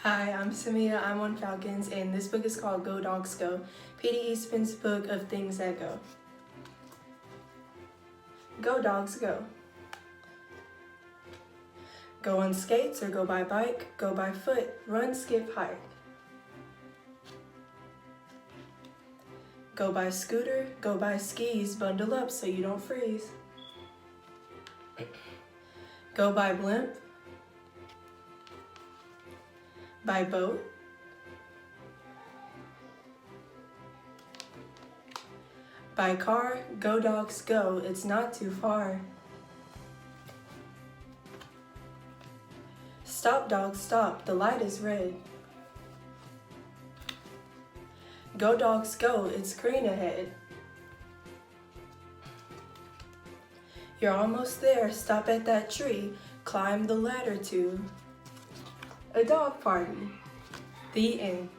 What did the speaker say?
Hi, I'm Samia. I'm on Falcons, and this book is called Go Dogs Go, P.D. Eastman's book of things that go. Go dogs go. Go on skates or go by bike, go by foot, run, skip, hike. Go by scooter, go by skis, bundle up so you don't freeze. Go by blimp, by boat, by car, go dogs go, it's not too far. Stop dogs stop, the light is red. Go dogs go, it's green ahead. You're almost there, stop at that tree, climb the ladder to a dog party. The end.